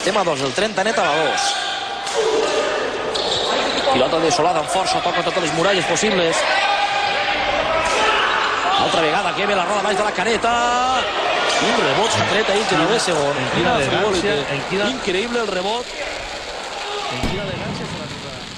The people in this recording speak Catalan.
Estem a 2, el 30 net a la 2. Pilota desolada amb força, toca totes les muralles possibles. Altra vegada que ve la roda baix de la caneta. Un rebot s'ha tret ahir Genovés segon. Increïble el rebot. En quina elegància se la jugada.